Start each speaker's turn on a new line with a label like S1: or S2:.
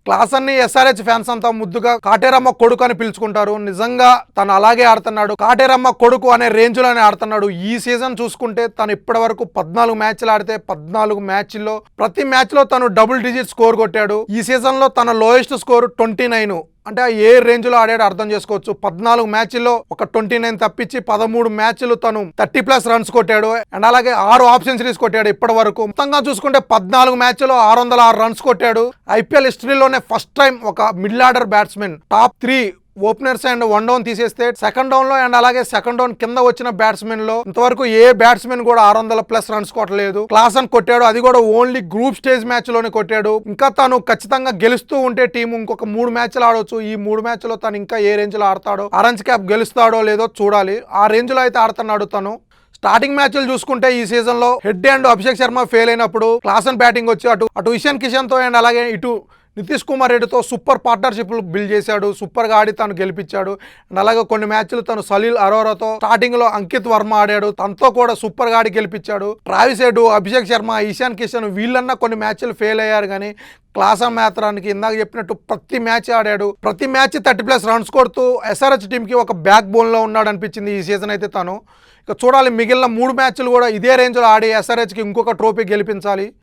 S1: Class అన్ని SRH fans అంతా ముద్దుగా కాటేరమ్మ కొడుకు అని పిలుచుకుంటారు. నిజంగా తను అలాగే ఆడుతున్నాడు, కాటేరమ్మ కొడుకు అనే రేంజ్ లోనే ఆడుతున్నాడు. ఈ సీజన్ చూసుకుంటే తను ఇప్పటి వరకు 14 మ్యాచ్లు ఆడితే 14 మ్యాచ్ల్లో ప్రతి మ్యాచ్ లో తను డబుల్ డిజిట్ స్కోర్ కొట్టాడు. ఈ సీజన్ లో తన లోయెస్ట్ స్కోర్ 29. అంటే ఏ రేంజ్ లో ఆడాడు అర్థం చేసుకోవచ్చు. 14 మ్యాచ్ల్లో ఒక 29 తప్పించి 13 మ్యాచ్లు తను 30+ రన్స్ కొట్టాడు. అండ్ అలాగే 6 ఆఫ్ సెంచరీస్ కొట్టాడు ఇప్పటి వరకు. మొత్తంగా చూసుకుంటే 14 మ్యాచ్ల్లో 606 రన్స్ కొట్టాడు. ఐపీఎల్ హిస్టరీలోనే ఫస్ట్ టైం ఒక middle order batsmen top 3 openers and 1 down తీసేస్తే సెకండ్ డౌన్ లో అండ్ అలాగే సెకండ్ డౌన్ కింద వచ్చిన బ్యాట్స్మెన్ లో ఇంతవరకు ఏ బ్యాట్స్మెన్ కూడా 600+ రన్స్ కొట్టలేదు. క్లాసన్ కొట్టాడు, అది కూడా ఓన్లీ గ్రూప్ స్టేజ్ మ్యాచ్ లోనే కొట్టాడు. ఇంకా తను ఖచ్చితంగా గెలుస్తూ ఉంటే టీం ఇంకొక 3 మ్యాచ్లు ఆడవచ్చు. ఈ 3 మ్యాచ్లో తను ఇంకా ఏ రేంజ్ లో ఆడతాడో, ఆరెంజ్ క్యాప్ గెలుస్తాడో లేదో చూడాలి. ఆ రేంజ్ లో అయితే ఆడుతున్నాడు తను. స్టార్టింగ్ మ్యాచ్లు చూసుకుంటే ఈ సీజన్ లో head and Abhishek Sharma fail అయినప్పుడు క్లాసన్ బ్యాటింగ్ వచ్చి అటు ఇషాన్ కిషన్ తో అండ్ అలాగే ఇటు నితీష్ కుమార్ రెడ్డితో సూపర్ పార్ట్నర్షిప్ బిల్డ్ చేశాడు. సూపర్గా ఆడి తను గెలిపించాడు. అండ్ అలాగే కొన్ని మ్యాచ్లు తను సలీల్ అరోరాతో, స్టార్టింగ్ లో అంకిత్ వర్మ ఆడాడు, తనతో కూడా సూపర్గా ఆడి గెలిపించాడు. ట్రావిస్ హెడ్, అభిషేక్ శర్మ, ఇషాన్ కిషన్ వీళ్ళన్నా కొన్ని మ్యాచ్లు ఫెయిల్ అయ్యారు కానీ క్లాసన్ మాత్రానికి ఇందాక చెప్పినట్టు ప్రతి మ్యాచ్ ఆడాడు. ప్రతి మ్యాచ్ 30+ రన్స్ కొడుతూ ఎస్ఆర్హెచ్ టీంకి ఒక బ్యాక్ బోన్లో ఉన్నాడు అనిపించింది ఈ సీజన్ అయితే తను. ఇక చూడాలి మిగిలిన 3 మ్యాచ్లు కూడా ఇదే రేంజ్లో ఆడి ఎస్ఆర్హెచ్కి ఇంకొక ట్రోఫీ గెలిపించాలి.